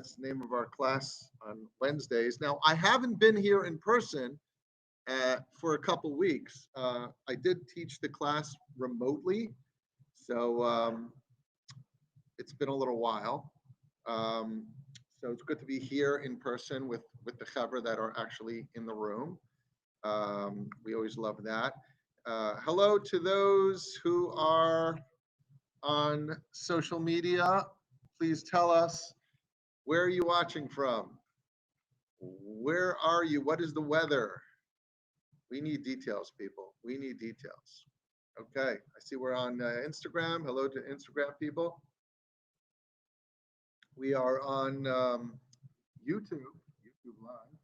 That's the name of our class on Wednesdays. Now, I haven't been here in person for a couple weeks. I did teach the class remotely, so it's been a little while. Um, so it's good to be here in person with the chaver that are actually in the room. We always love that. Hello to those who are on social media. Please tell us, where are you watching from? Where are you? What is the weather? We need details, people. We need details. Okay, I see we're on Instagram. Hello to Instagram people. We are on YouTube Live.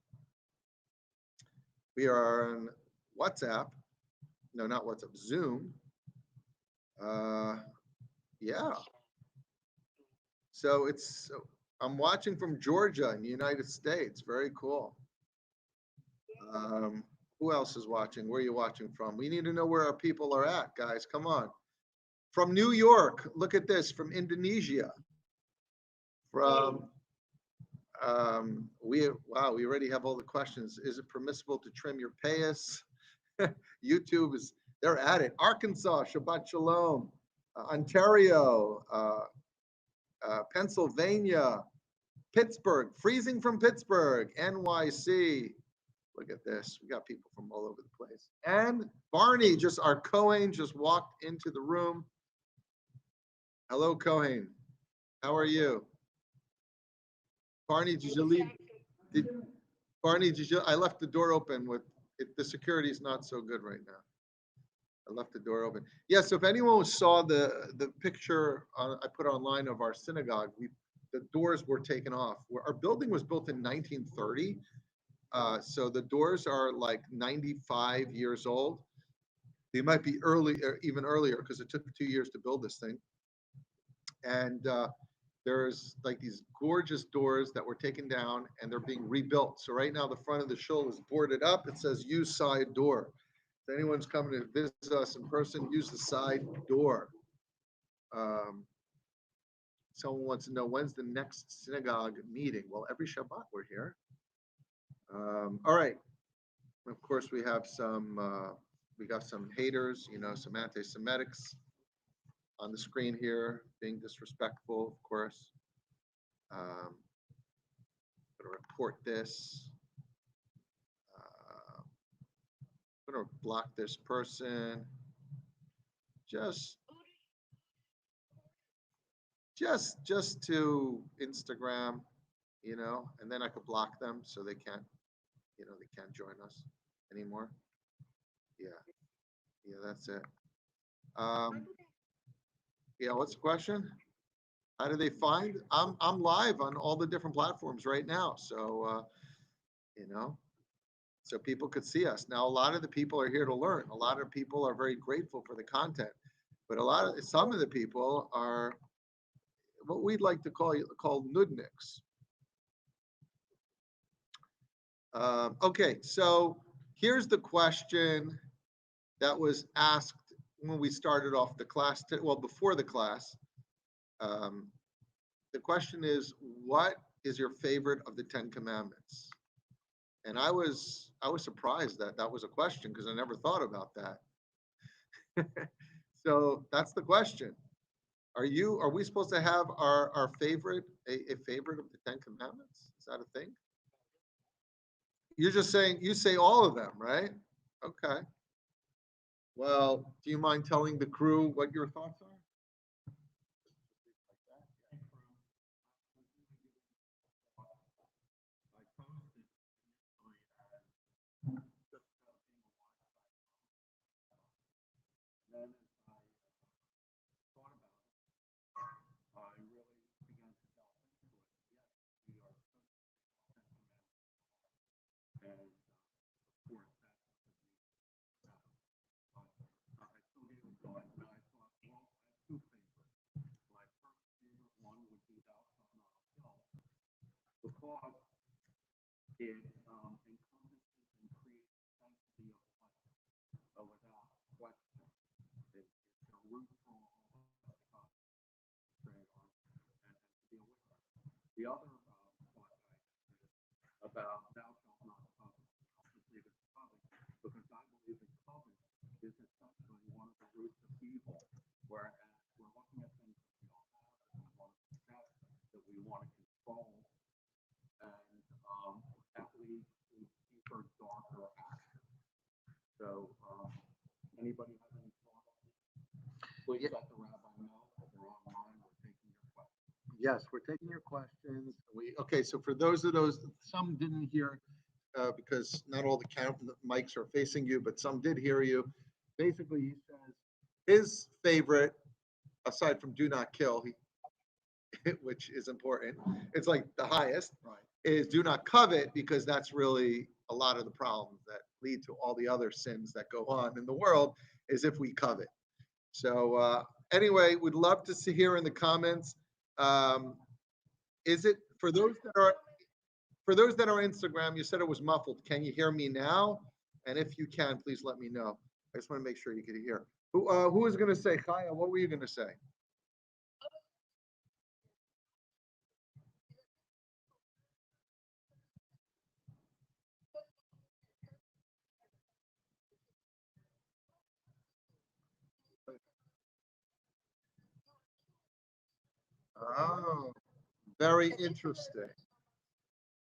We are on WhatsApp. No, not WhatsApp, Zoom. Yeah. So I'm watching from Georgia in the United States. Very cool. Who else is watching? Where are you watching from? We need to know where our people are at, guys. Come on. From New York, look at this. From Indonesia. From we already have all the questions. Is it permissible to trim your payas? YouTube is, they're at it. Arkansas, Shabbat Shalom. Ontario, Pennsylvania, Pittsburgh, freezing from Pittsburgh, NYC. Look at this. We got people from all over the place. And Barney, our Cohen just walked into the room. Hello, Cohen. How are you? Barney, did you leave? Barney, I left the door open with it. The security is not so good right now. I left the door open. Yeah, so if anyone saw the picture I put online of our synagogue, the doors were taken off. Our building was built in 1930. So the doors are like 95 years old. They might be even earlier, because it took 2 years to build this thing. And there's like these gorgeous doors that were taken down and they're being rebuilt. So right now the front of the shul is boarded up. It says use side door. If anyone's coming to visit us in person, use the side door. Someone wants to know, when's the next synagogue meeting? Well, every Shabbat we're here. All right. Of course, we got some haters, some anti-Semitics on the screen here, being disrespectful, of course. I'm going to report this. I'm going to block this person. Just to Instagram, and then I could block them so they can't, they can't join us anymore. Yeah, that's it. Yeah, what's the question? How do they find? I'm live on all the different platforms right now, so so people could see us. Now, a lot of the people are here to learn. A lot of people are very grateful for the content, but some of the people are what we'd like to call nudniks. Okay, so here's the question that was asked when we started off the class. Before the class. The question is, what is your favorite of the 10 Commandments? And I was surprised that was a question, because I never thought about that. So that's the question. Are we supposed to have our favorite, a favorite of the 10 Commandments? Is that a thing? You're just saying, you say all of them, right? Okay. Well, do you mind telling the crew what your thoughts are? It encompasses and creates sanctity of life, without question. It's a root for all of us to concentrate on and to deal with. The other about thou shalt not covet. I'll just leave it covet because I believe that covet is essentially one of the roots of evil, whereas we're looking at things that we don't have, that we want to protect, that we want to control, and that leads to deeper, darker action. So, anybody have any thoughts? Please let the rabbi know that we're online. We're taking your questions. Yes, we're taking your questions. Okay, so for those of those, some didn't hear, because not all the mics are facing you, but some did hear you. Basically, he says his favorite, aside from do not kill, which is important, it's like the highest, Right. is do not covet, because that's really a lot of the problems that lead to all the other sins that go on in the world, is if we covet. So anyway, we'd love to see here in the comments. Is it for those that are Instagram? You said it was muffled. Can you hear me now? And if you can, please let me know. I just want to make sure you can hear. Who is going to say, Chaya? What were you going to say? Oh, very interesting.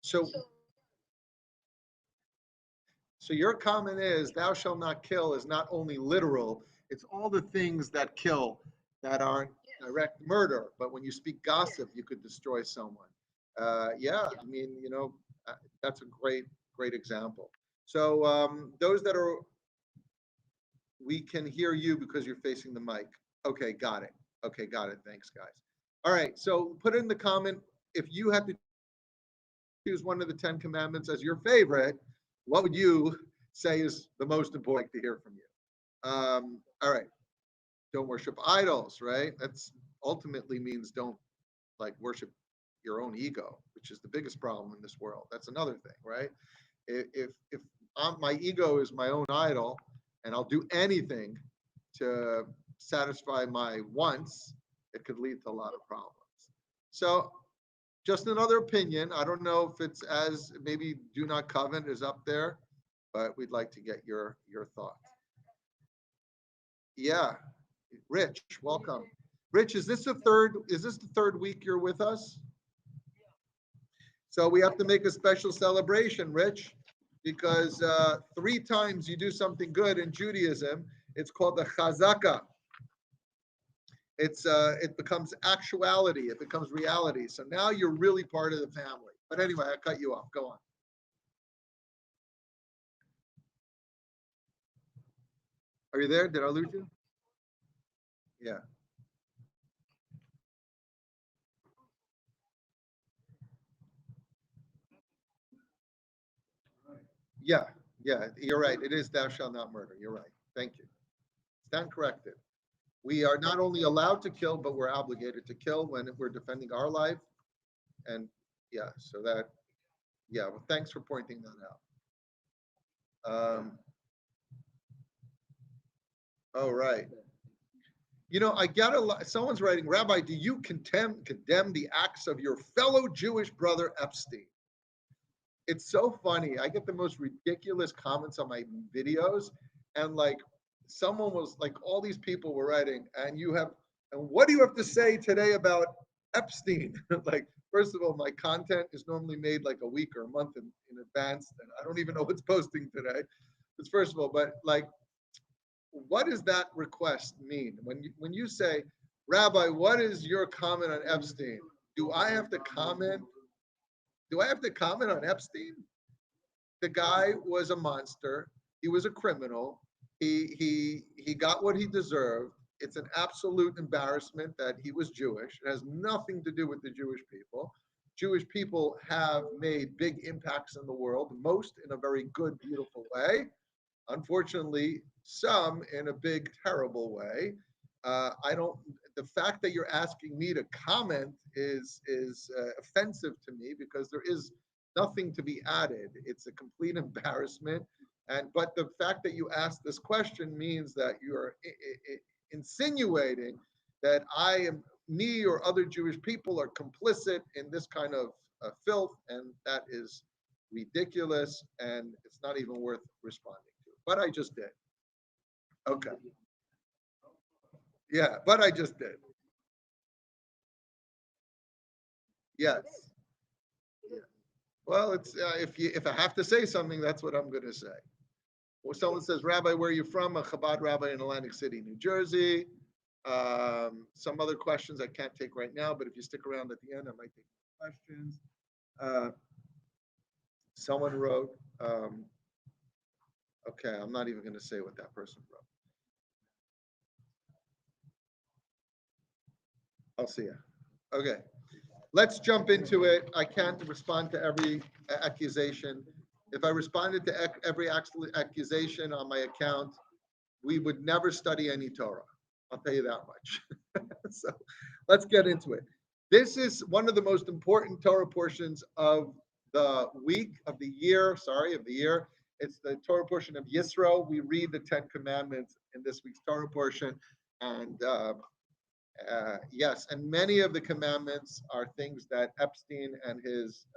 So, so your comment is, "Thou shalt not kill" is not only literal; it's all the things that kill that aren't direct murder. But when you speak gossip, you could destroy someone. Yeah, I mean, that's a great example. So those that are, we can hear you because you're facing the mic. Okay, got it. Okay, got it. Thanks, guys. All right, so put in the comment if you had to choose one of the 10 commandments as your favorite, what would you say is the most important to hear from you? All right. Don't worship idols, right? That's ultimately means don't like worship your own ego, which is the biggest problem in this world. That's another thing, right? If my ego is my own idol and I'll do anything to satisfy my wants, it could lead to a lot of problems. So just another opinion. I don't know if it's as maybe do not covet is up there, but we'd like to get your thoughts. Yeah, Rich, welcome. Rich, is this the third week you're with us? So we have to make a special celebration, Rich, because 3 times you do something good in Judaism. It's called the chazaka. It becomes actuality. It becomes reality. So now you're really part of the family. But anyway, I cut you off. Go on. Are you there? Did I lose you? Yeah. Yeah. Yeah. You're right. It is thou shalt not murder. You're right. Thank you. Stand corrected. We are not only allowed to kill, but we're obligated to kill when we're defending our life. And yeah, so that, yeah, well, thanks for pointing that out. Oh, right. I got a lot. Someone's writing, Rabbi, do you condemn the acts of your fellow Jewish brother Epstein? It's so funny. I get the most ridiculous comments on my videos, and like someone was like, all these people were writing, and what do you have to say today about Epstein? Like, first of all, my content is normally made like a week or a month in advance, and I don't even know what's posting today. That's first of all, but like, what does that request mean? When you say, Rabbi, what is your comment on Epstein? Do I have to comment? Do I have to comment on Epstein? The guy was a monster. He was a criminal. He got what he deserved. It's an absolute embarrassment that he was Jewish. It has nothing to do with the Jewish people. Jewish people have made big impacts in the world, most in a very good, beautiful way. Unfortunately, some in a big, terrible way. I don't. The fact that you're asking me to comment is offensive to me because there is nothing to be added. It's a complete embarrassment. But the fact that you asked this question means that you are insinuating that me or other Jewish people are complicit in this kind of filth, and that is ridiculous, and it's not even worth responding to. But I just did. Okay. Yeah, but I just did. Yes. Yeah. Well, it's if I have to say something, that's what I'm going to say. Well, someone says, Rabbi, where are you from? A Chabad rabbi in Atlantic City, New Jersey. Some other questions I can't take right now, but if you stick around at the end, I might take questions. Uh, someone wrote, okay, I'm not even going to say what that person wrote. I'll see you. Okay, let's jump into it. I can't respond to every accusation. If I responded to every accusation on my account, we would never study any Torah. I'll tell you that much. So let's get into it. This is one of the most important Torah portions of the week, of the year, of the year. It's the Torah portion of Yisro. We read the 10 Commandments in this week's Torah portion. And yes, and many of the commandments are things that Epstein and his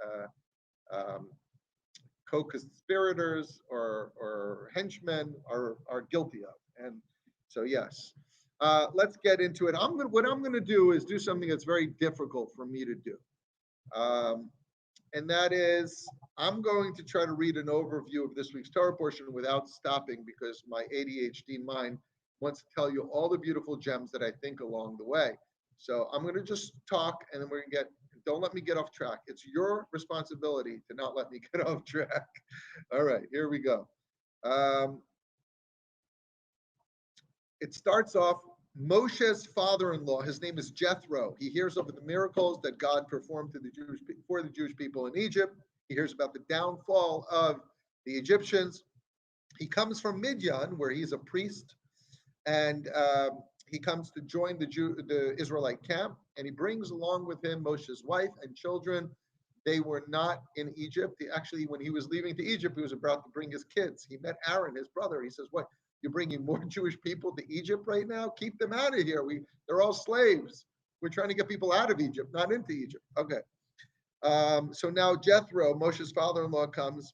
co-conspirators or henchmen are guilty of. And so, yes, let's get into it. What I'm going to do is do something that's very difficult for me to do. And that is, I'm going to try to read an overview of this week's Torah portion without stopping because my ADHD mind wants to tell you all the beautiful gems that I think along the way. So I'm going to just talk and then we're going to don't let me get off track. It's your responsibility to not let me get off track. All right, here we go. It starts off, Moshe's father-in-law, his name is Jethro. He hears of the miracles that God performed for the Jewish people in Egypt. He hears about the downfall of the Egyptians. He comes from Midian, where he's a priest, and he comes to join the Israelite camp, and he brings along with him Moshe's wife and children. They were not in Egypt. Actually, when he was leaving to Egypt, he was about to bring his kids. He met Aaron, his brother. He says, what, you're bringing more Jewish people to Egypt right now? Keep them out of here. They're all slaves. We're trying to get people out of Egypt, not into Egypt. Okay. So now Jethro, Moshe's father-in-law, comes,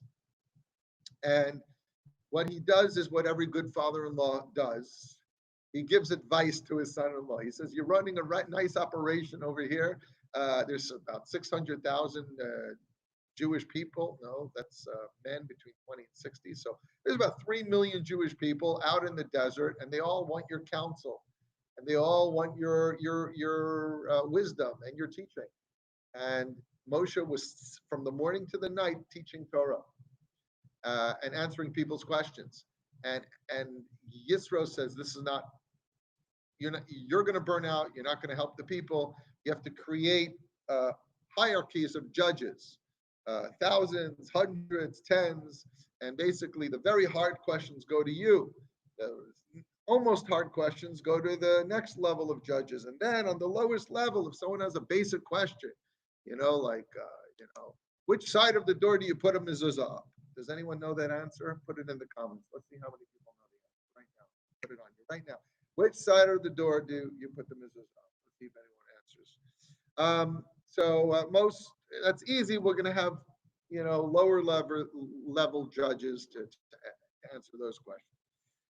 and what he does is what every good father-in-law does. He gives advice to his son-in-law. He says, you're running a nice operation over here. There's about 600,000 Jewish people. No, that's men between 20 and 60. So there's about 3 million Jewish people out in the desert, and they all want your counsel, and they all want your wisdom and your teaching. And Moshe was from the morning to the night teaching Torah and answering people's questions. And Yisro says, this is not, you're going to burn out. You're not going to help the people. You have to create hierarchies of judges, thousands, hundreds, tens, and basically the very hard questions go to you. The almost hard questions go to the next level of judges. And then on the lowest level, if someone has a basic question, which side of the door do you put a mezuzah up? Does anyone know that answer? Put it in the comments. Let's see how many people know the answer right now. Put it on you right now. Which side of the door do you put the mezuzah up? Let's see if anyone answers. That's easy. We're going to have, lower level judges to answer those questions.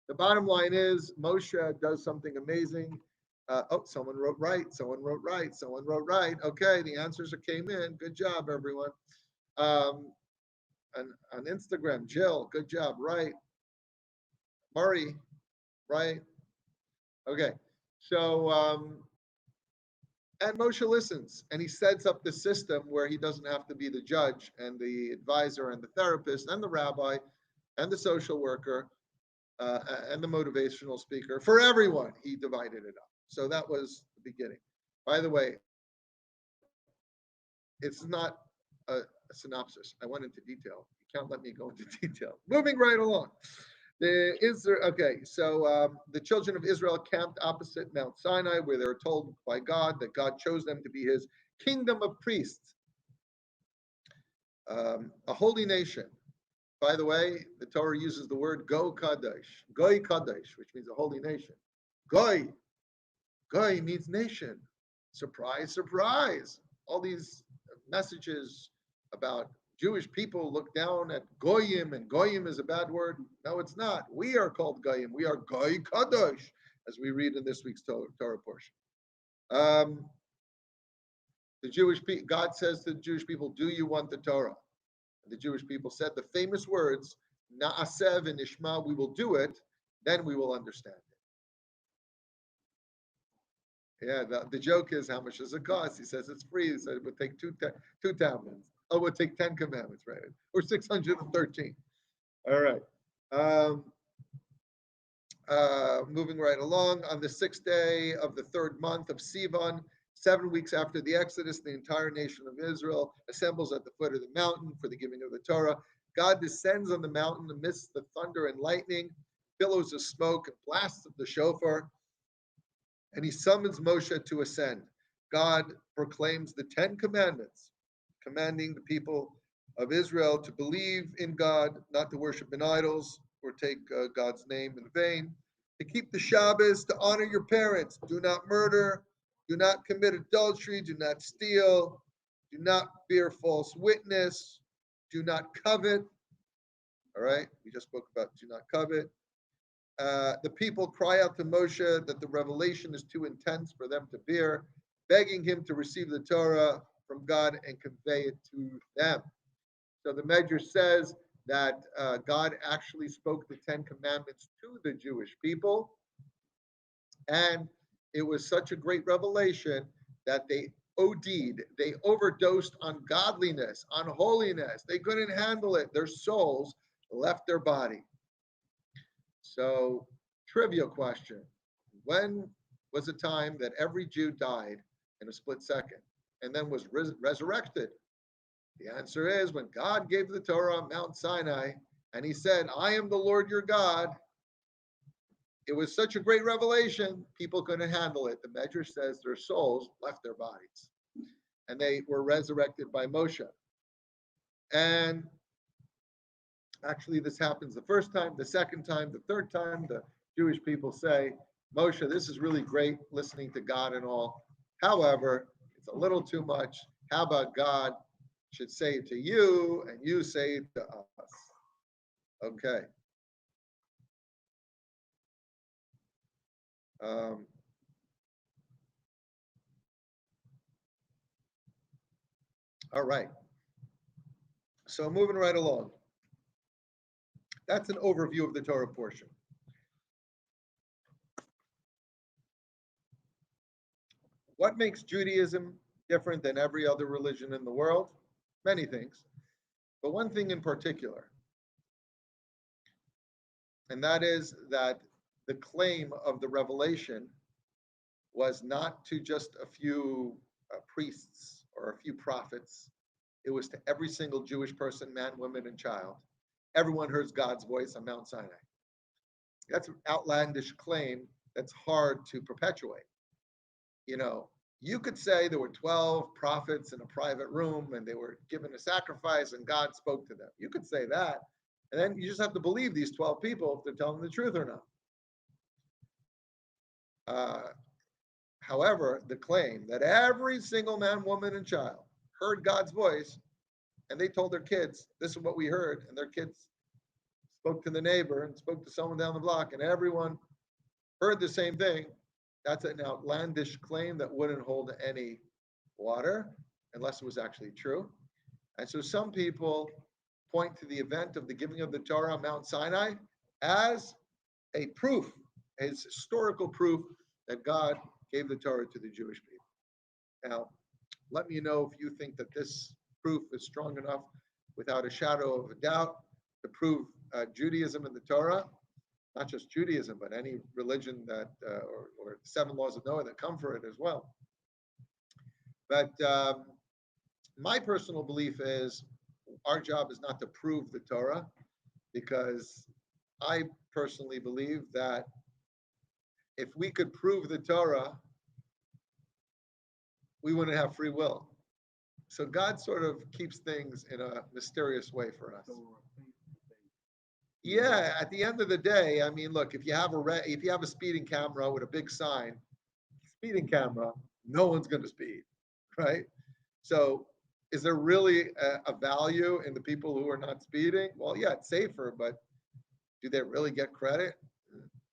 The bottom line is Moshe does something amazing. Someone wrote right. Someone wrote right. Someone wrote right. Okay, the answers came in. Good job, everyone. On Instagram, Jill, good job. Right. Murray, right. Okay. So, and Moshe listens, and he sets up the system where he doesn't have to be the judge and the advisor and the therapist and the rabbi and the social worker and the motivational speaker. For everyone, he divided it up. So that was the beginning. By the way, it's not a synopsis. I went into detail. You can't let me go into detail. Moving right along. So the children of Israel camped opposite Mount Sinai, where they were told by God that God chose them to be his kingdom of priests, a holy nation. By the way, the Torah uses the word Go Kadosh, Goy Kadosh, which means a holy nation. Goy means nation. Surprise, surprise. All these messages about Jewish people look down at goyim, and goyim is a bad word. No, it's not. We are called goyim. We are goy kadosh, as we read in this week's Torah portion. The Jewish people, God says to the Jewish people, "Do you want the Torah?" And the Jewish people said the famous words, "Na'aseh and Ishma," we will do it, then we will understand it. Yeah, the joke is, how much does it cost? He says it's free. He said it would take two tablets. Oh, it would take 10 commandments, right? Or 613. All right. Moving right along, on the 6th day of the 3rd month of Sivan, 7 weeks after the Exodus, the entire nation of Israel assembles at the foot of the mountain for the giving of the Torah. God descends on the mountain amidst the thunder and lightning, billows of smoke, and blasts of the shofar, and he summons Moshe to ascend. God proclaims the 10 commandments, commanding the people of Israel to believe in God, not to worship in idols or take God's name in vain, to keep the Shabbos, to honor your parents, do not murder, do not commit adultery, do not steal, do not bear false witness, do not covet. All right, we just spoke about do not covet. The people cry out to Moshe that the revelation is too intense for them to bear, begging him to receive the Torah from God and convey it to them. So the Medrash says that God actually spoke the 10 commandments to the Jewish people, and it was such a great revelation that they OD'd, they overdosed on godliness, on holiness. They couldn't handle it. Their souls left their body. So, trivia question. When was a time that every Jew died in a split second and then was resurrected? The answer is when God gave the Torah on Mount Sinai and he said, "I am the Lord your God." It was such a great revelation, people couldn't handle it. The Medrash says their souls left their bodies and they were resurrected by Moshe. And actually, this happens the first time, the second time, the third time. The Jewish people say, "Moshe, this is really great listening to God and all. However, it's a little too much. How about God should say it to you and you say it to us?" Okay. All right. So moving right along. That's an overview of the Torah portion. What makes Judaism different than every other religion in the world? Many things, but one thing in particular, and that is that the claim of the revelation was not to just a few priests or a few prophets. It was to every single Jewish person, man, woman, and child. Everyone hears God's voice on Mount Sinai. That's an outlandish claim that's hard to perpetuate. You know, you could say there were 12 prophets in a private room and they were given a sacrifice and God spoke to them. You could say that. And then you just have to believe these 12 people if they're telling the truth or not. However, the claim that every single man, woman, and child heard God's voice and they told their kids, "This is what we heard," and their kids spoke to the neighbor and spoke to someone down the block, and everyone heard the same thing, that's an outlandish claim that wouldn't hold any water unless it was actually true. And so some people point to the event of the giving of the Torah on Mount Sinai as a proof, as historical proof that God gave the Torah to the Jewish people. Now, let me know if you think that this proof is strong enough without a shadow of a doubt to prove Judaism and the Torah, not just Judaism, but any religion that, or 7 laws of Noah that come for it as well. But my personal belief is our job is not to prove the Torah, because I personally believe that if we could prove the Torah, we wouldn't have free will. So God sort of keeps things in a mysterious way for us. Yeah, at the end of the day, I mean, look, if you have a speeding camera with a big sign, speeding camera, no one's going to speed, right? So is there really a value in the people who are not speeding? Well, yeah, it's safer, but do they really get credit?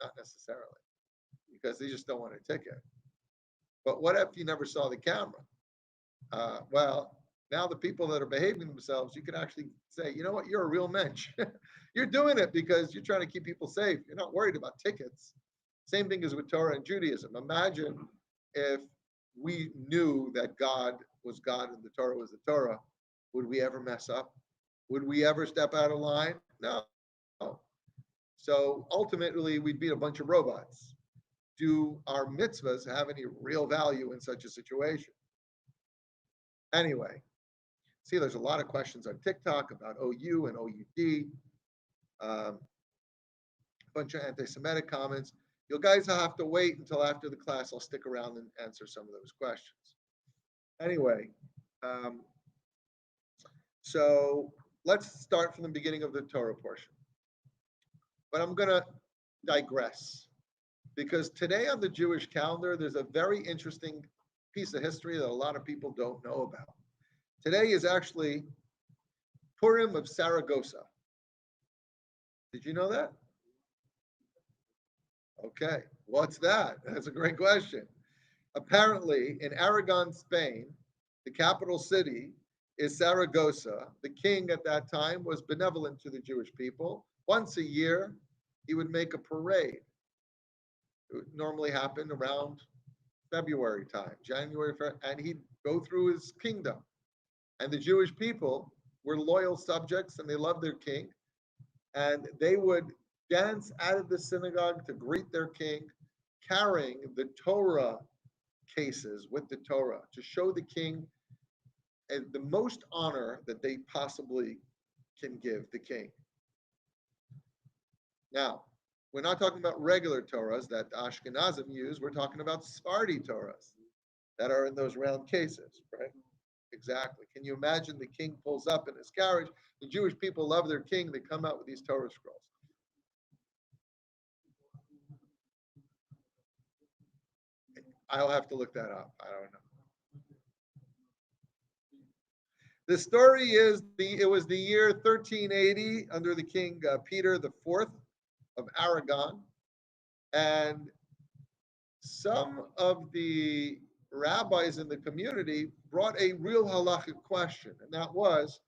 Not necessarily, because they just don't want a ticket. But what if you never saw the camera? Well, now the people that are behaving themselves, you can actually say, you know what, you're a real mensch. You're doing it because you're trying to keep people safe. You're not worried about tickets. Same thing as with Torah and Judaism. Imagine if we knew that God was God and the Torah was the Torah. Would we ever mess up? Would we ever step out of line? No. So ultimately, we'd be a bunch of robots. Do our mitzvahs have any real value in such a situation? Anyway, see, there's a lot of questions on TikTok about OU and OUD, a bunch of anti-Semitic comments. You guys will have to wait until after the class. I'll stick around and answer some of those questions. Anyway, so let's start from the beginning of the Torah portion. But I'm going to digress, because today on the Jewish calendar, there's a very interesting piece of history that a lot of people don't know about. Today is actually Purim of Saragossa. Did you know that? Okay, what's that? That's a great question. Apparently, in Aragon, Spain, the capital city is Saragossa. The king at that time was benevolent to the Jewish people. Once a year, he would make a parade. It would normally happen around February time, January, and he'd go through his kingdom. And the Jewish people were loyal subjects and they loved their king. And they would dance out of the synagogue to greet their king, carrying the Torah cases with the Torah to show the king the most honor that they possibly can give the king. Now, we're not talking about regular Torahs that Ashkenazim use. We're talking about Sephardi Torahs that are in those round cases, right? Exactly. Can you imagine the king pulls up in his carriage? The Jewish people love their king. They come out with these Torah scrolls. I'll have to look that up. I don't know. The story is it was the year 1380 under the king Peter IV of Aragon, and some of the rabbis in the community brought a real halachic question, and that was,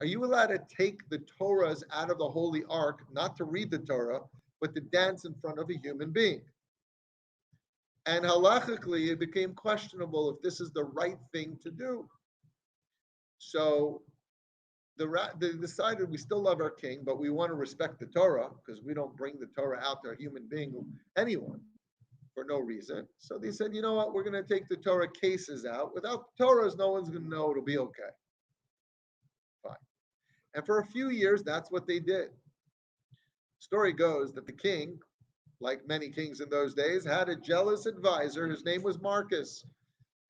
are you allowed to take the Torahs out of the Holy Ark, not to read the Torah, but to dance in front of a human being? And halachically, it became questionable if this is the right thing to do. So they decided we still love our king, but we want to respect the Torah because we don't bring the Torah out to a human being, anyone, for no reason. So they said, you know what, we're going to take the Torah cases out. Without the Torahs, no one's going to know it'll be okay. Fine. And for a few years, that's what they did. Story goes that the king, like many kings in those days, had a jealous advisor. His name was Marcus.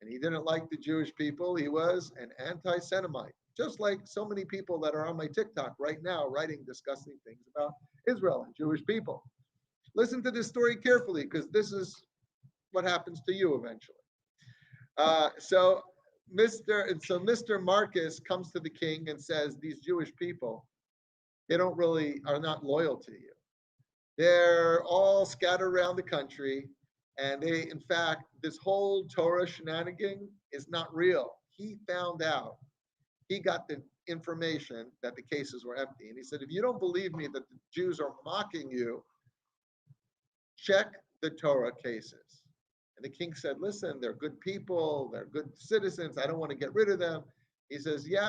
And he didn't like the Jewish people. He was an anti-Semite, just like so many people that are on my TikTok right now writing disgusting things about Israel and Jewish people. Listen to this story carefully, because this is what happens to you eventually. So Mr. Marcus comes to the king and says, these Jewish people, they are not loyal to you. They're all scattered around the country. And in fact, this whole Torah shenanigan is not real. He found out, he got the information that the cases were empty. And he said, if you don't believe me that the Jews are mocking you, check the Torah cases. And the king said, listen, they're good people, they're good citizens, I don't want to get rid of them. He says, yeah,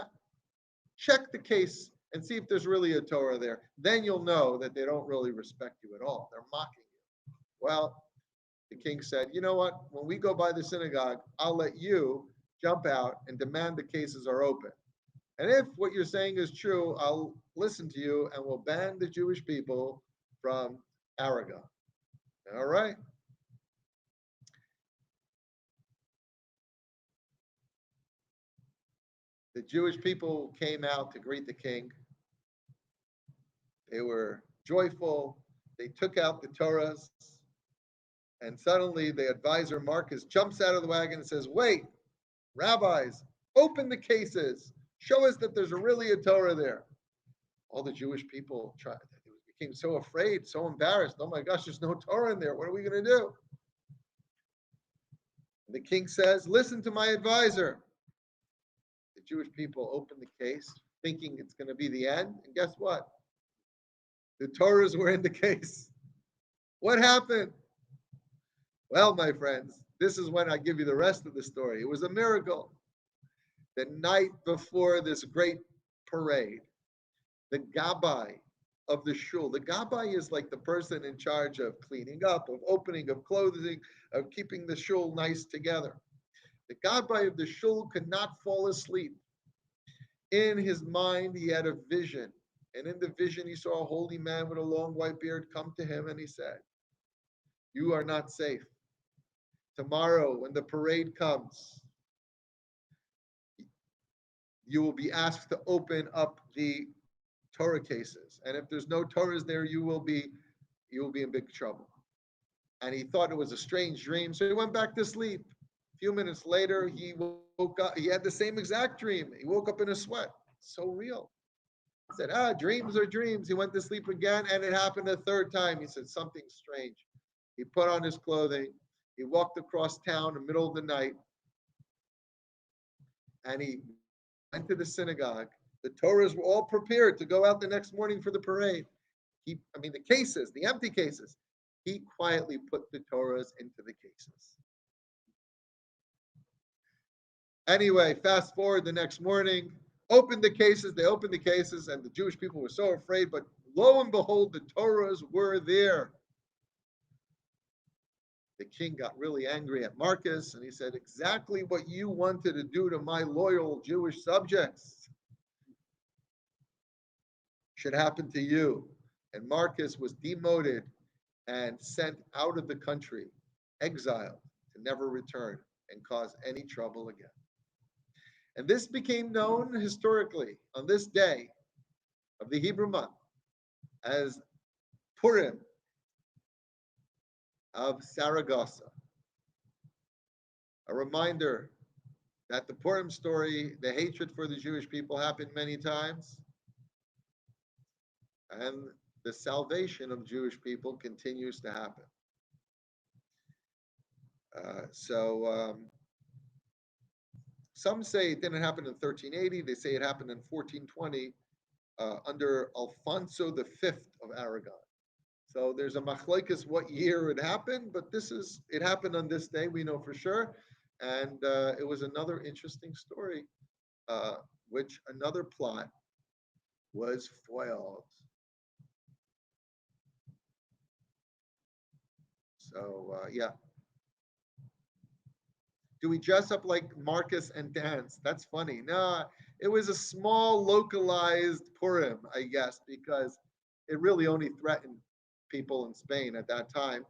check the case and see if there's really a Torah there. Then you'll know that they don't really respect you at all. They're mocking you. Well, the king said, you know what, when we go by the synagogue, I'll let you jump out and demand the cases are open. And if what you're saying is true, I'll listen to you and we'll ban the Jewish people from Aragon. All right. The Jewish people came out to greet the king. They were joyful. They took out the Torahs. And suddenly the advisor Marcus jumps out of the wagon and says, wait, rabbis, Open the cases. Show us that there's really a Torah there. All the Jewish people became so afraid, so embarrassed. Oh my gosh, there's no Torah in there. What are we going to do? And the king says, listen to my advisor. The Jewish people open the case, thinking it's going to be the end. And guess what? The Torahs were in the case. What happened? Well, my friends, this is when I give you the rest of the story. It was a miracle. The night before this great parade, the Gabbai of the shul. The Gabbai is like the person in charge of cleaning up, of opening, of clothing, of keeping the shul nice together. The Gabbai of the shul could not fall asleep. In his mind, he had a vision. And in the vision, he saw a holy man with a long white beard come to him and he said, you are not safe. Tomorrow, when the parade comes, you will be asked to open up the Torah cases. And if there's no Torahs there, you will be in big trouble. And he thought it was a strange dream, so he went back to sleep. A few minutes later, he woke up. He had the same exact dream. He woke up in a sweat. So real. He said, dreams are dreams. He went to sleep again, and it happened a third time. He said, something strange. He put on his clothing. He walked across town in the middle of the night, and he went to the synagogue. The Torahs were all prepared to go out the next morning for the parade. The cases, the empty cases. He quietly put the Torahs into the cases. Anyway, fast forward the next morning, they opened the cases, and the Jewish people were so afraid, but lo and behold, the Torahs were there. The king got really angry at Marcus, and he said, exactly what you wanted to do to my loyal Jewish subjects should happen to you. And Marcus was demoted and sent out of the country, exiled to never return and cause any trouble again. And this became known historically on this day of the Hebrew month as Purim of Saragossa. A reminder that the Purim story, the hatred for the Jewish people, happened many times, and the salvation of Jewish people continues to happen. Some say it didn't happen in 1380. They say it happened in 1420 under Alfonso V of Aragon. So there's a machlokes what year it happened, but it happened on this day, we know for sure. And it was another interesting story, which another plot was foiled. So, yeah. Do we dress up like Marcus and dance? That's funny. No, it was a small localized Purim, I guess, because it really only threatened people in Spain at that time.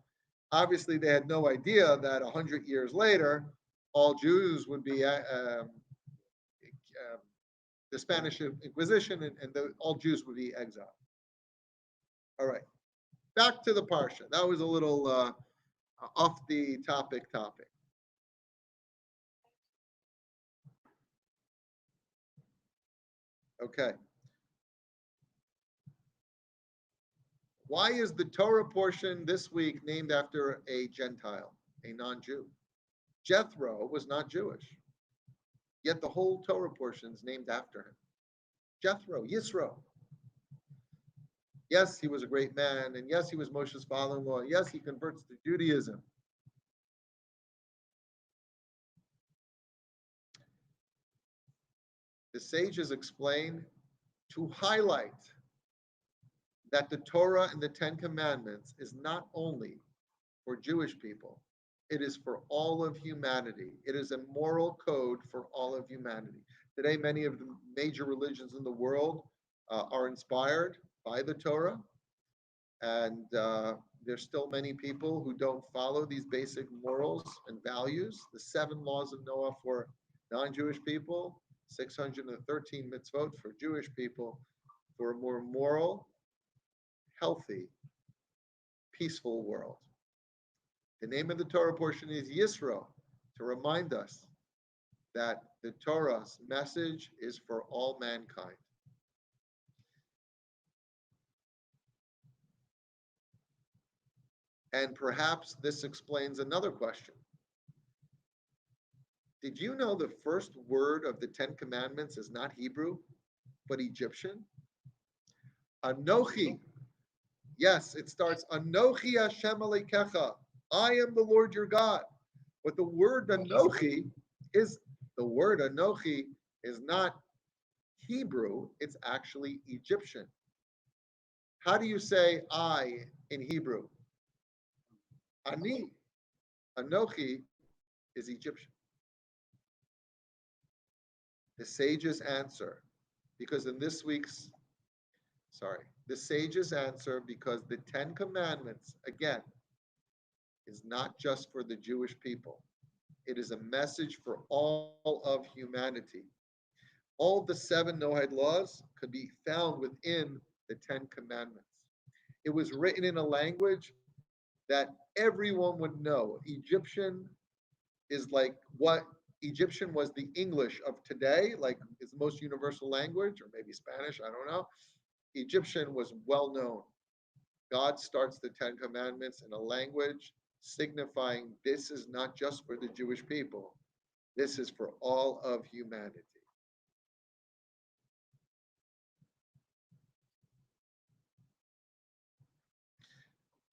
Obviously, they had no idea that 100 years later, all Jews would be the Spanish Inquisition, and all Jews would be exiled. All right, back to the Parsha. That was a little off the topic. Okay. Why is the Torah portion this week named after a Gentile, a non-Jew? Jethro was not Jewish, yet the whole Torah portion is named after him. Jethro, Yisro. Yes, he was a great man, and yes, he was Moshe's father-in-law. Yes, he converts to Judaism. The sages explain to highlight that the Torah and the Ten Commandments is not only for Jewish people, it is for all of humanity. It is a moral code for all of humanity. Today, many of the major religions in the world are inspired by the Torah, and there's still many people who don't follow these basic morals and values. The 7 laws of Noah for non-Jewish people, 613 mitzvot for Jewish people, for a more moral, healthy, peaceful world. The name of the Torah portion is Yisro, to remind us that the Torah's message is for all mankind. And perhaps this explains another question. Did you know the first word of the Ten Commandments is not Hebrew, but Egyptian? Anochi. Yes, it starts Anochi Hashem Aleikecha. I am the Lord your God. But the word Anochi is not Hebrew, it's actually Egyptian. How do you say I in Hebrew? Ani. Anochi is Egyptian. The sages answer, because in this week's, the sages answer because the Ten Commandments, again, is not just for the Jewish people. It is a message for all of humanity. All the 7 Noahide laws could be found within the Ten Commandments. It was written in a language that everyone would know. Egyptian is like what Egyptian was the English of today, like it's the most universal language, or maybe Spanish, I don't know. Egyptian was well known. God starts the Ten Commandments in a language signifying this is not just for the Jewish people, this is for all of humanity.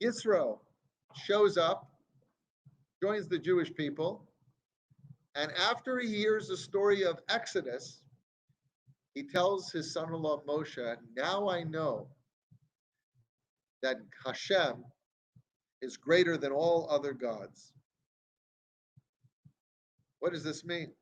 Yisro shows up, joins the Jewish people, and after he hears the story of Exodus, he tells his son-in-law Moshe, now I know that Hashem is greater than all other gods. What does this mean?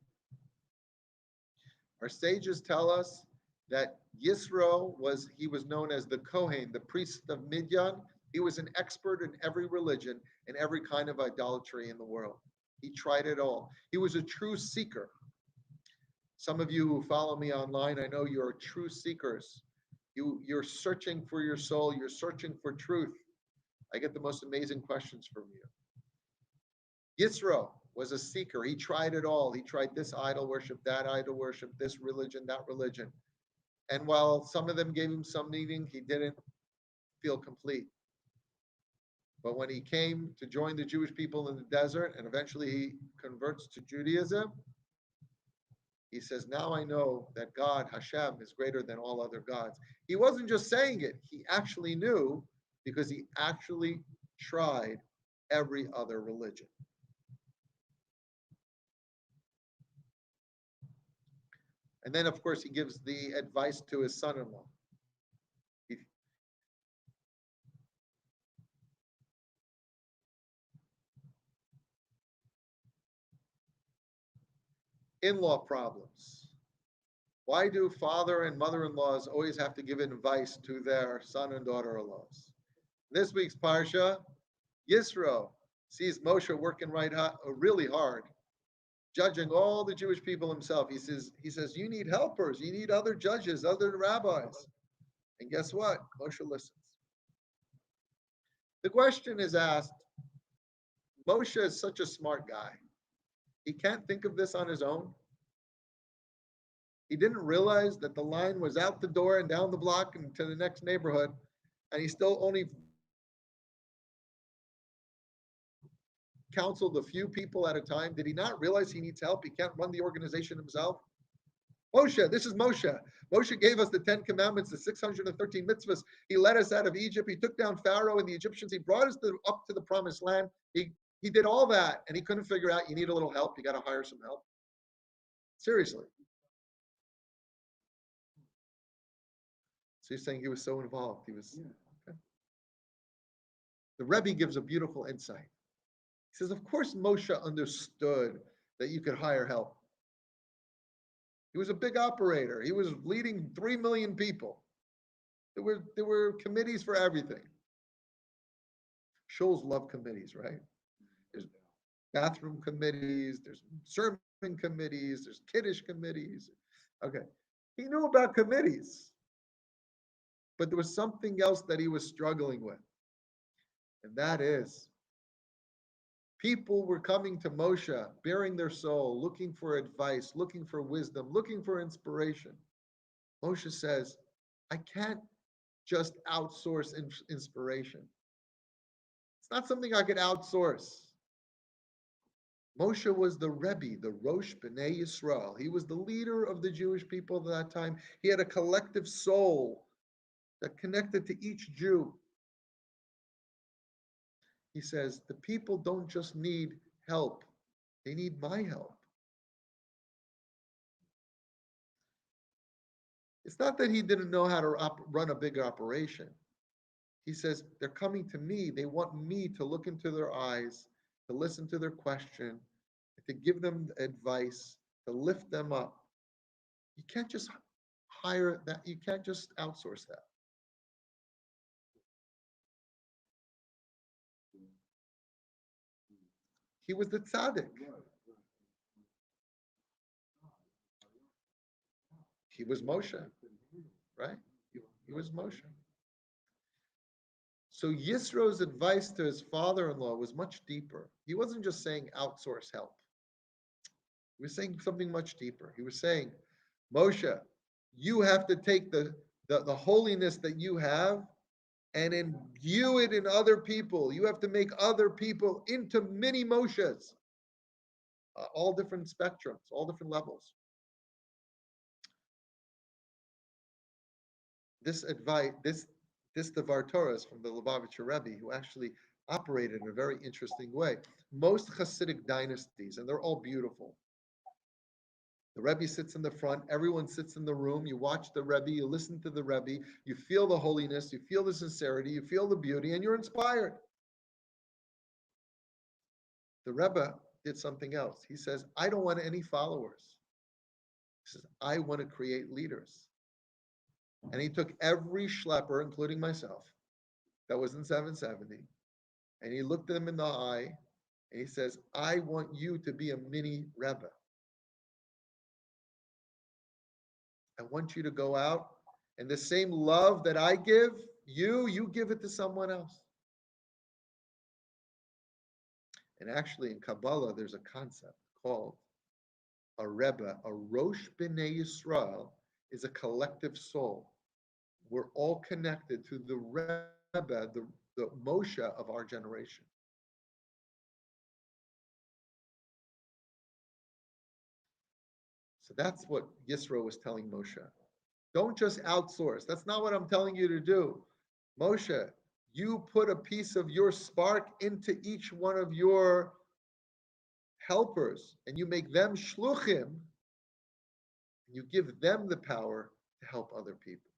Our sages tell us that Yisro was known as the Kohen, the priest of Midian. He was an expert in every religion and every kind of idolatry in the world. He tried it all. He was a true seeker. Some of you who follow me online, I know you're true seekers. You're searching for your soul. You're searching for truth. I get the most amazing questions from you. Yisro was a seeker. He tried it all. He tried this idol worship, that idol worship, this religion, that religion. And while some of them gave him some meaning, he didn't feel complete. But when he came to join the Jewish people in the desert, and eventually he converts to Judaism, he says, now I know that God, Hashem, is greater than all other gods. He wasn't just saying it. He actually knew because he actually tried every other religion. And then, of course, he gives the advice to his son-in-law. In-law problems. Why do father and mother-in-laws always have to give advice to their son and daughter-in-laws? This week's Parsha, Yisro sees Moshe working really hard, judging all the Jewish people himself. He says, you need helpers, you need other judges, other rabbis. And guess what? Moshe listens. The question is asked, Moshe is such a smart guy. He can't think of this on his own. He didn't realize that the line was out the door and down the block and to the next neighborhood, and he still only counseled a few people at a time. Did he not realize he needs help? He can't run the organization himself. Moshe, this is Moshe. Moshe gave us the 10 commandments, the 613 mitzvahs. He led us out of Egypt. He took down Pharaoh and the Egyptians. He brought us up to the promised land. He did all that, and he couldn't figure out, you need a little help. You got to hire some help. Seriously. So you're saying he was so involved. He was. Okay. The Rebbe gives a beautiful insight. He says, of course, Moshe understood that you could hire help. He was a big operator. He was leading 3 million people. There were committees for everything. Shuls love committees, right? There's bathroom committees, there's sermon committees, there's kiddush committees. Okay. He knew about committees, but there was something else that he was struggling with. And that is People were coming to Moshe, bearing their soul, looking for advice, looking for wisdom, looking for inspiration. Moshe says, I can't just outsource inspiration. It's not something I could outsource. Moshe was the Rebbe, the Rosh B'nai Yisrael. He was the leader of the Jewish people of that time. He had a collective soul that connected to each Jew. He says, the people don't just need help, they need my help. It's not that he didn't know how to run a big operation. He says, they're coming to me. They want me to look into their eyes, to listen to their question, to give them advice, to lift them up. You can't just hire that. You can't just outsource that. He was the tzaddik. He was Moshe, right? He was Moshe. So Yisro's advice to his father-in-law was much deeper. He wasn't just saying outsource help. He was saying something much deeper. He was saying, Moshe, you have to take the holiness that you have and imbue it in other people. You have to make other people into mini Moshes, all different spectrums, all different levels. This advice, this Devar Torah is from the Lubavitcher Rebbe, who actually operated in a very interesting way. Most Hasidic dynasties, and they're all beautiful. The Rebbe sits in the front, everyone sits in the room, you watch the Rebbe, you listen to the Rebbe, you feel the holiness, you feel the sincerity, you feel the beauty, and you're inspired. The Rebbe did something else. He says, I don't want any followers. He says, I want to create leaders. And he took every schlepper, including myself, that was in 770, and he looked them in the eye, and he says, I want you to be a mini Rebbe. I want you to go out, and the same love that I give you give it to someone else. And actually, in Kabbalah, there's a concept called a Rebbe, a Rosh B'nai Yisrael, is a collective soul. We're all connected to the Rebbe, the Moshe of our generation. So that's what Yisro was telling Moshe. Don't just outsource. That's not what I'm telling you to do. Moshe, you put a piece of your spark into each one of your helpers and you make them shluchim, and you give them the power to help other people.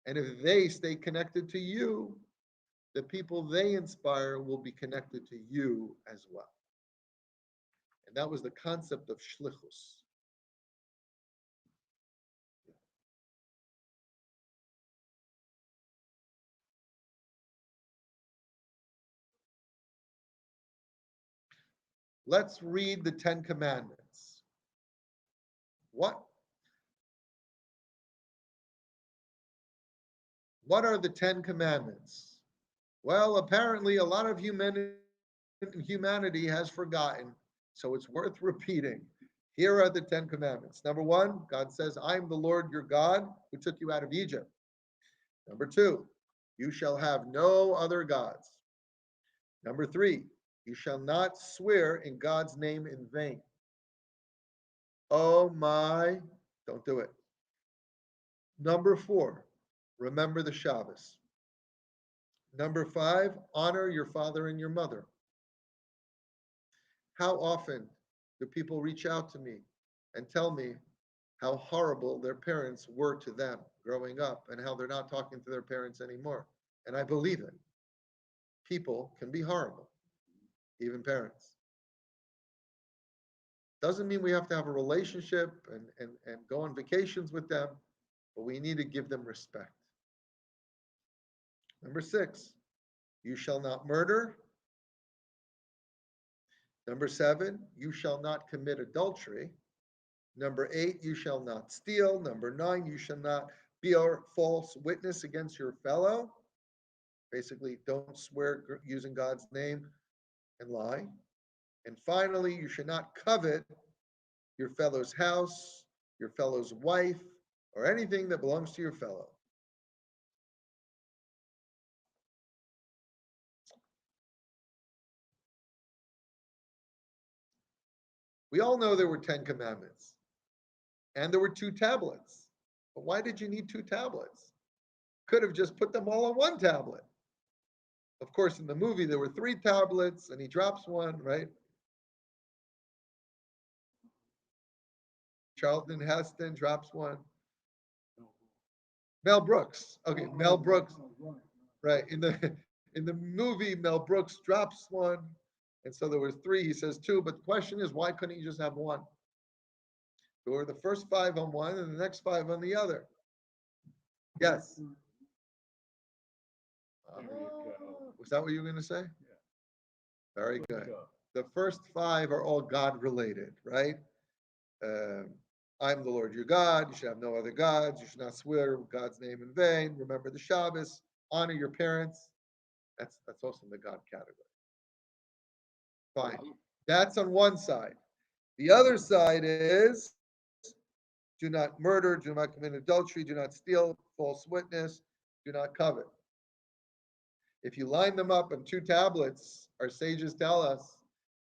And if they stay connected to you, the people they inspire will be connected to you as well. And that was the concept of shlichus. Let's read the 10 Commandments. What are the 10 Commandments? Well, apparently a lot of humanity has forgotten, so it's worth repeating. Here are the 10 Commandments. Number 1, God says, I am the Lord your God who took you out of Egypt. Number 2, you shall have no other gods. Number 3, you shall not swear in God's name in vain. Oh my, don't do it. Number 4, remember the Shabbos. Number 5, honor your father and your mother. How often do people reach out to me and tell me how horrible their parents were to them growing up and how they're not talking to their parents anymore? And I believe it. People can be horrible, even parents. Doesn't mean we have to have a relationship and go on vacations with them, but we need to give them respect. Number 6, you shall not murder. Number 7, you shall not commit adultery. Number 8, you shall not steal. Number 9, you shall not bear false witness against your fellow. Basically, don't swear using God's name. and lie. And finally, you should not covet your fellow's house, your fellow's wife, or anything that belongs to your fellow. We all know there were 10 commandments and there were two tablets. But why did you need two tablets? Could have just put them all on one tablet. Of course, in the movie, there were three tablets and he drops one, right? Charlton Heston drops one. Mel Brooks. Okay, Mel Brooks. Right. In the movie, Mel Brooks drops one. And so there was three. He says two. But the question is, why couldn't you just have one? There were the first five on one and the next five on the other. Yes. Was that what you were going to say? Very good. The first five are all God related, right? Um, I'm the Lord your God. You should have no other gods. You should not swear God's name in vain. Remember the Shabbos. Honor your parents. That's also in the God category. Fine. That's on one side. The other side is do not murder, do not commit adultery, do not steal, false witness, do not covet. If you line them up on two tablets, our sages tell us,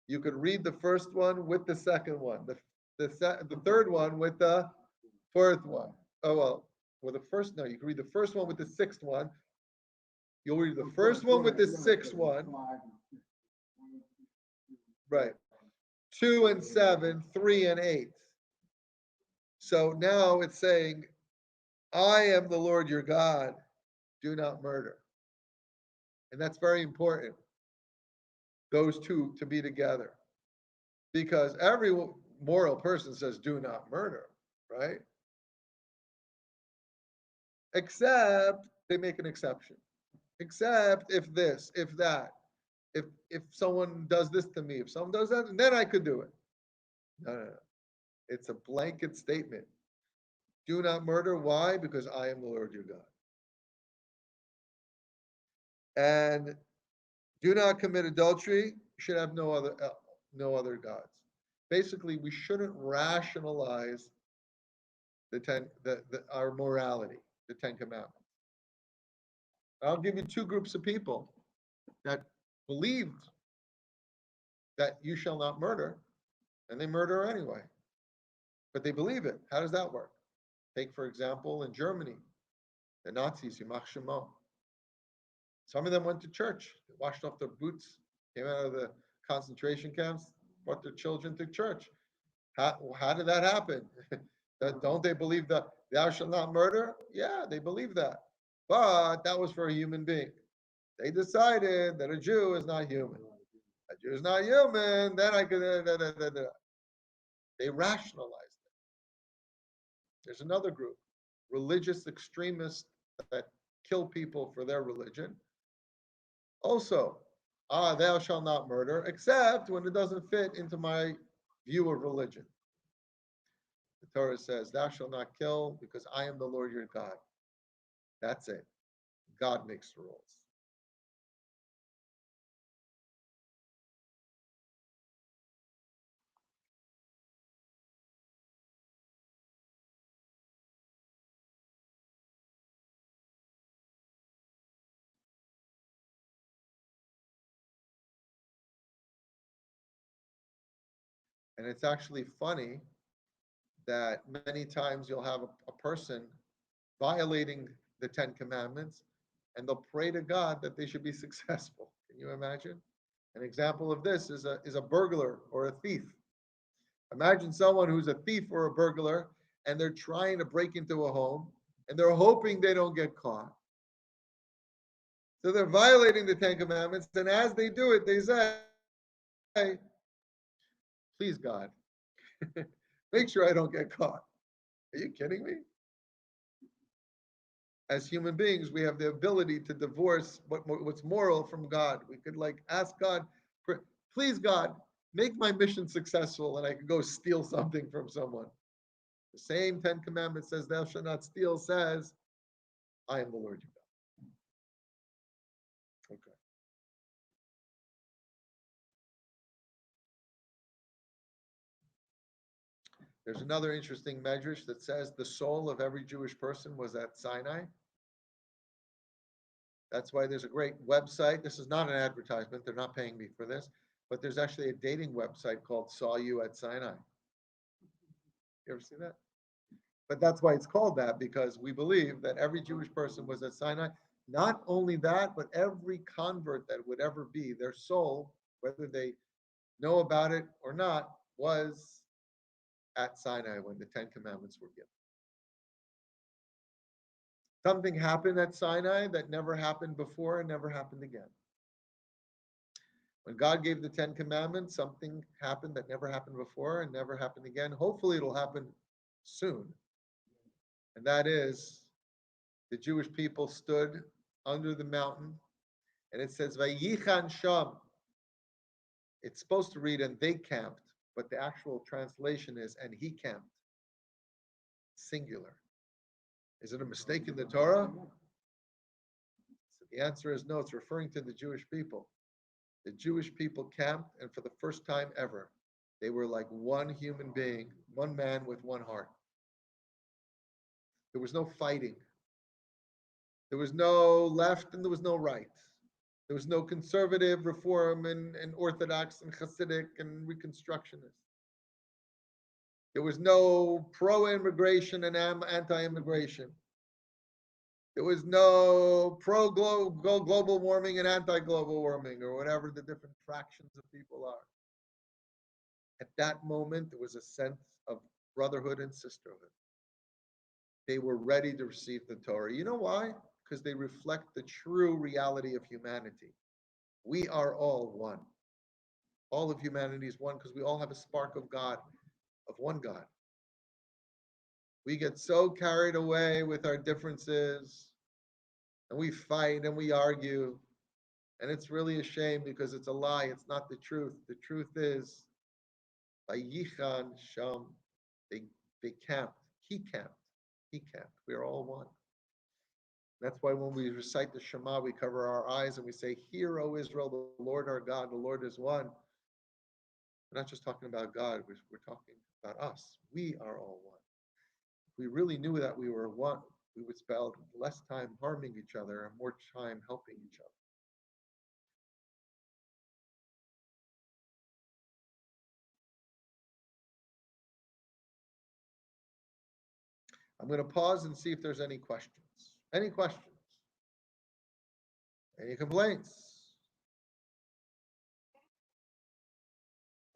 you could read the first one with the second one, the third one with the fourth one. Oh, well, the first, no, you can read the first one with the sixth one. You'll read the first one with the sixth one. Right. 2 and 7, 3 and 8. So now it's saying, I am the Lord your God, do not murder. And that's very important, those two to be together. Because every moral person says, do not murder, right? Except they make an exception. Except if this, if that, if someone does this to me, if someone does that, then I could do it. No. It's a blanket statement. Do not murder. Why? Because I am the Lord your God. And do not commit adultery. You should have no other gods. Basically, we shouldn't rationalize our morality, the Ten Commandments. I'll give you two groups of people that believed that you shall not murder, and they murder anyway. But they believe it. How does that work? Take, for example, in Germany, the Nazis, Yimach Shemo. Some of them went to church, they washed off their boots, came out of the concentration camps, brought their children to church. How did that happen? Don't they believe that thou shalt not murder? Yeah, they believe that. But that was for a human being. They decided that a Jew is not human. A Jew is not human, then I could. They rationalized it. There's another group, religious extremists that kill people for their religion. Also, thou shalt not murder, except when it doesn't fit into my view of religion. The Torah says, thou shalt not kill because I am the Lord your God. That's it. God makes the rules. And it's actually funny that many times you'll have a person violating the Ten Commandments and they'll pray to God that they should be successful. Can you imagine? An example of this is a burglar or a thief. Imagine someone who's a thief or a burglar and they're trying to break into a home and they're hoping they don't get caught. So they're violating the Ten Commandments, and as they do it, they say, please, God, make sure I don't get caught. Are you kidding me? As human beings, we have the ability to divorce what's moral from God. We could ask God, please, God, make my mission successful and I can go steal something from someone. The same Ten Commandments says, thou shalt not steal, says, I am the Lord your God. Okay. There's another interesting medrash that says the soul of every Jewish person was at Sinai. That's why there's a great website. This is not an advertisement. They're not paying me for this, but there's actually a dating website called Saw You at Sinai. You ever see that? But that's why it's called that, because we believe that every Jewish person was at Sinai. Not only that, but every convert that would ever be, their soul, whether they know about it or not, was at Sinai when the Ten Commandments were given. Something happened at Sinai that never happened before and never happened again. When God gave the Ten Commandments, something happened that never happened before and never happened again. Hopefully it'll happen soon. And that is, the Jewish people stood under the mountain, and it says, Vayichan Sham. It's supposed to read, and they camped, but the actual translation is, and he camped. Singular. Is it a mistake in the Torah? So the answer is no, it's referring to the Jewish people. The Jewish people camped, and for the first time ever, they were like one human being, one man with one heart. There was no fighting. There was no left and there was no right. There was no conservative, reform, and Orthodox, and Hasidic, and Reconstructionist. There was no pro-immigration and anti-immigration. There was no pro-global warming and anti-global warming, or whatever the different fractions of people are. At that moment, there was a sense of brotherhood and sisterhood. They were ready to receive the Torah. You know why? Because they reflect the true reality of humanity. We are all one. All of humanity is one because we all have a spark of God, of one God. We get so carried away with our differences, and we fight and we argue, and it's really a shame because it's a lie. It's not the truth. The truth is, Vayichan Sham, they camped. He camped. He camped. We are all one. That's why when we recite the Shema, we cover our eyes and we say, Hear, O Israel, the Lord our God, the Lord is one. We're not just talking about God, we're talking about us. We are all one. If we really knew that we were one, we would spend less time harming each other and more time helping each other. I'm going to pause and see if there's any questions. Any questions? Any complaints?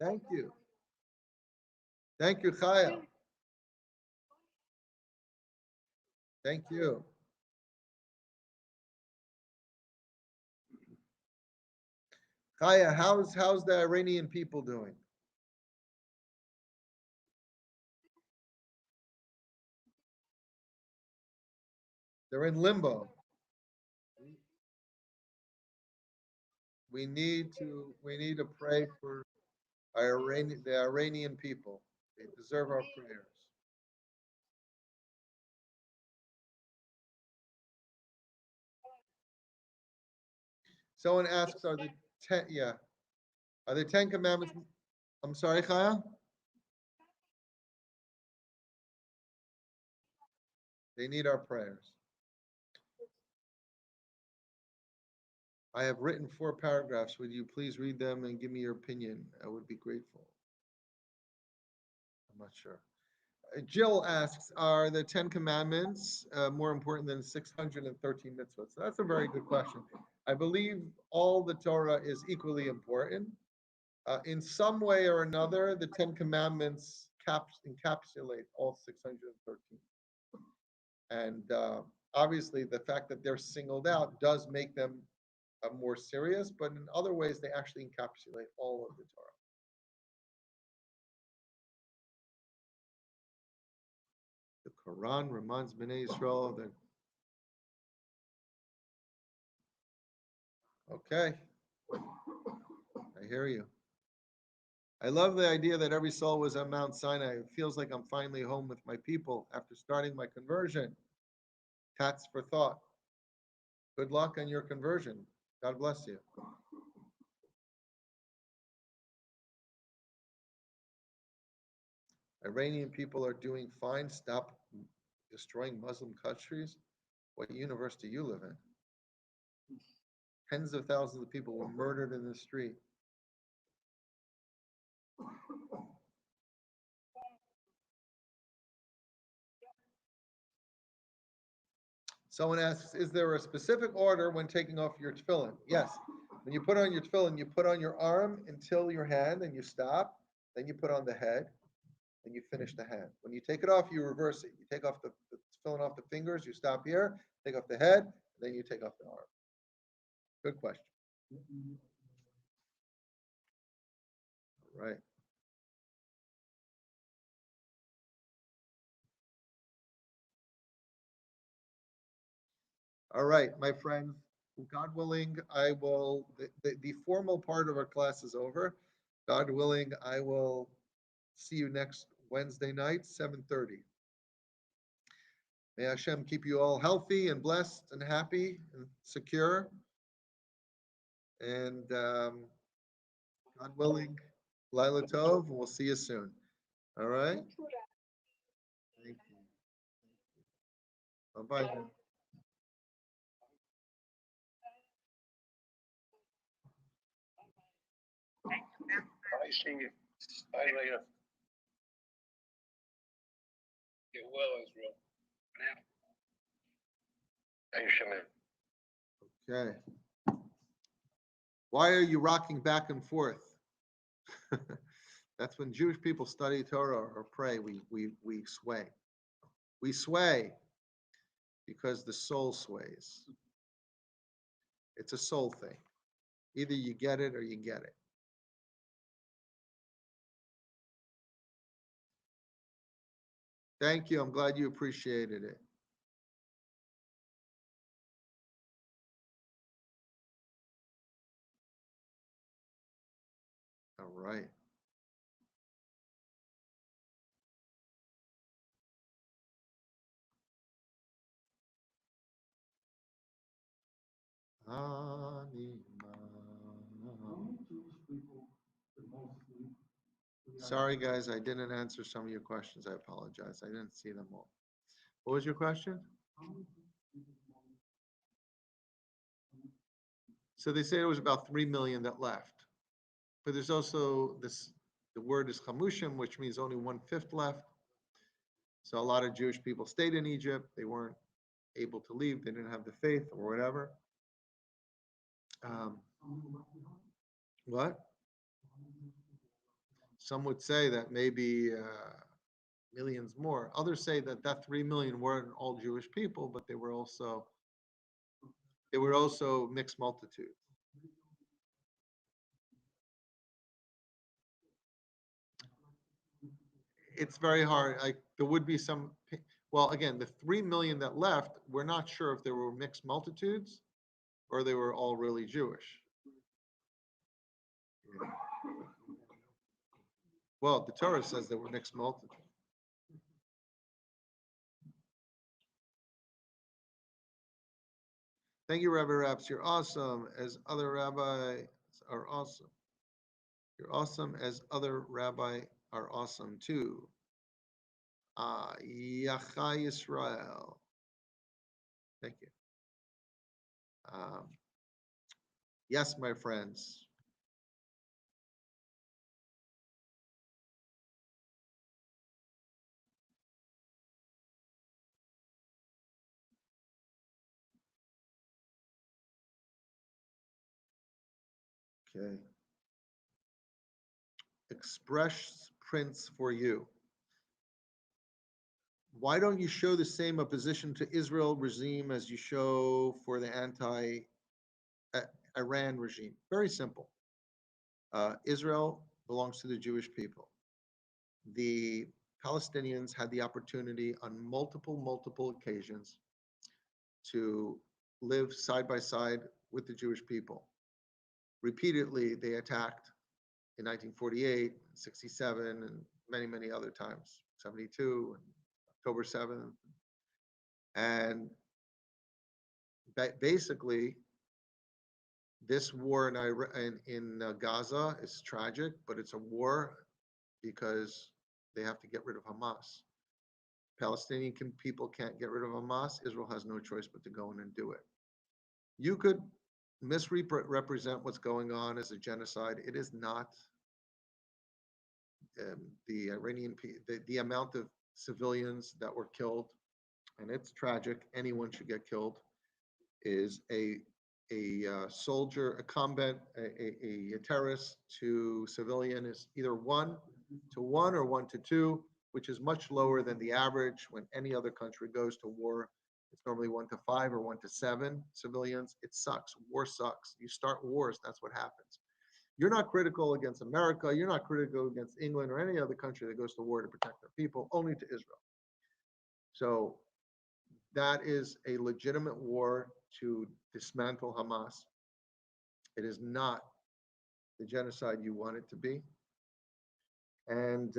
Thank you. Thank you, Chaya. Thank you. Chaya, how's the Iranian people doing? They're in limbo. We need to pray for the Iranian people. They deserve our prayers. Someone asks, are the 10 commandments? I'm sorry, Chaya? They need our prayers. I have written 4 paragraphs. Would you please read them and give me your opinion? I would be grateful. I'm not sure. Jill asks, are the 10 commandments more important than 613 mitzvahs? So that's a very good question. I believe all the Torah is equally important. In some way or another, the 10 commandments encapsulate all 613. And obviously, the fact that they're singled out does make them more serious, but in other ways, they actually encapsulate all of the Torah. The Quran reminds Bnei Israel that. Okay, I hear you. I love the idea that every soul was at Mount Sinai. It feels like I'm finally home with my people after starting my conversion. Tats for thought. Good luck on your conversion. God bless you. Iranian people are doing fine. Stop destroying Muslim countries. What universe do you live in? Tens of thousands of people were murdered in the street. Someone asks, is there a specific order when taking off your tefillin? Yes. When you put on your tefillin, you put on your arm until your hand and you stop. Then you put on the head and you finish the hand. When you take it off, you reverse it. You take off the tefillin off the fingers, you stop here, take off the head, then you take off the arm. Good question. All right. All right, my friends, God willing, I will, the formal part of our class is over. God willing, I will see you next Wednesday night, 7:30. May Hashem keep you all healthy and blessed and happy and secure. And God willing, Lila Tov, we'll see you soon. All right? Thank you. Bye-bye. I see you. Bye later. Get well, Israel. Thanks, Shimon. Okay. Why are you rocking back and forth? That's when Jewish people study Torah or pray, we sway. We sway because the soul sways. It's a soul thing. Either you get it or you get it. Thank you. I'm glad you appreciated it. All right. Sorry, guys, I didn't answer some of your questions. I apologize. I didn't see them all. What was your question? So they say it was about 3 million that left. But there's also this, the word is chamushim, which means only 1/5 left. So a lot of Jewish people stayed in Egypt. They weren't able to leave. They didn't have the faith or whatever. Um, what? Some would say that maybe millions more. Others say that that 3 million weren't all Jewish people, but they were also mixed multitudes. It's very hard. Like there would be some. Well, again, the 3 million that left, we're not sure if they were mixed multitudes or they were all really Jewish. Well, the Torah says they were mixed multitudes. Thank you, Rabbi Raps. You're awesome, as other rabbis are awesome. You're awesome, as other rabbi are awesome too. Yachai Israel. Thank you. Yes, my friends. Okay. Express prints for you. Why don't you show the same opposition to Israel regime as you show for the anti-Iran regime? Very simple. Israel belongs to the Jewish people. The Palestinians had the opportunity on multiple occasions to live side by side with the Jewish people. Repeatedly, they attacked in 1948, 67, and many other times, 72, and October 7th. And basically, this war in Gaza is tragic, but it's a war because they have to get rid of Hamas. Palestinian people can't get rid of Hamas. Israel has no choice but to go in and do it. You could misrepresent what's going on as a genocide. It is not. The Iranian, the amount of civilians that were killed, and it's tragic. Anyone should get killed. Is a soldier, a combat, a terrorist to civilian is either 1 to 1 or 1 to 2, which is much lower than the average. When any other country goes to war, it's normally 1 to 5 or 1 to 7 civilians. It sucks. War sucks. You start wars, that's what happens. You're not critical against America. You're not critical against England or any other country that goes to war to protect their people, only to Israel. So that is a legitimate war to dismantle Hamas. It is not the genocide you want it to be. And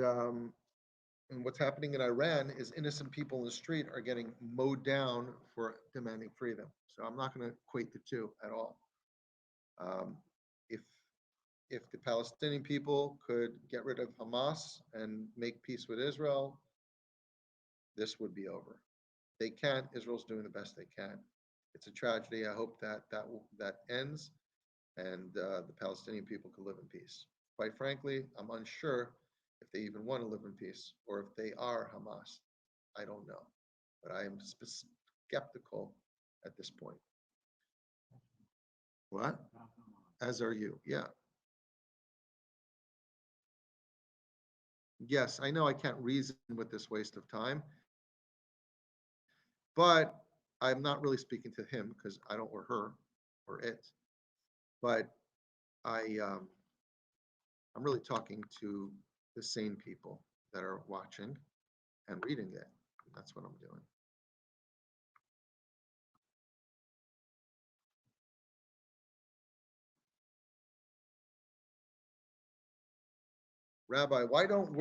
what's happening in Iran is innocent people in the street are getting mowed down for demanding freedom. So I'm not going to equate the two at all. If the Palestinian people could get rid of Hamas and make peace with Israel, this would be over. They can't. Israel's doing the best they can. It's a tragedy. I hope that ends, and the Palestinian people can live in peace. Quite frankly, I'm unsure if they even want to live in peace or if they are Hamas. I don't know, but I am skeptical at this point. What? As are you? Yeah. Yes, I know I can't reason with this waste of time, but I'm not really speaking to him because I don't, or her, or it. But I'm really talking to the sane people that are watching and reading it. That's what I'm doing. Rabbi, why don't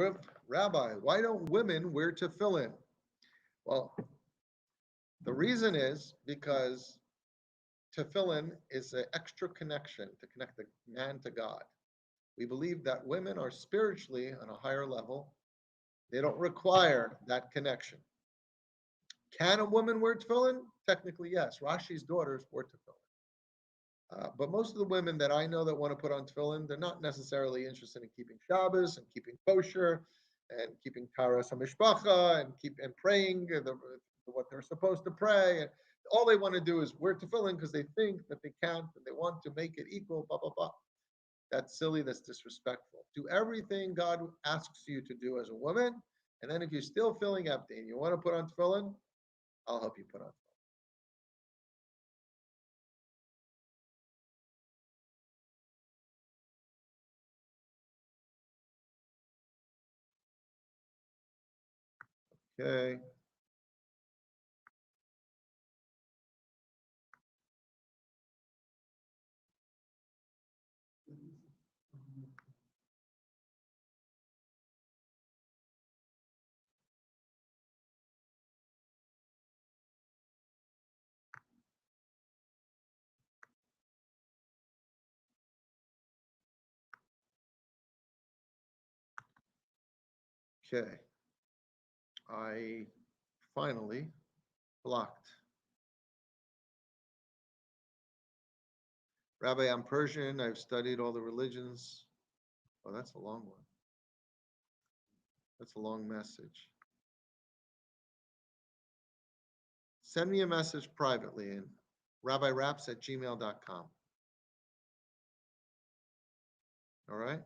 women wear tefillin? Well, the reason is because tefillin is an extra connection to connect the man to God. We believe that women are spiritually on a higher level. They don't require that connection. Can a woman wear tefillin? Technically, yes. Rashi's daughters wore tefillin. But most of the women that I know that want to put on tefillin, they're not necessarily interested in keeping Shabbos and keeping kosher and keeping Taras HaMishpacha and praying what they're supposed to pray. And all they want to do is wear tefillin because they think that they can't and they want to make it equal, blah, blah, blah. That's silly. That's disrespectful. Do everything God asks you to do as a woman. And then if you're still feeling empty and you want to put on tefillin, I'll help you put on tefillin. Okay. Okay. I finally blocked. Rabbi, I'm Persian. I've studied all the religions. Oh, that's a long one. That's a long message. Send me a message privately in rabbiraps@gmail.com. All right?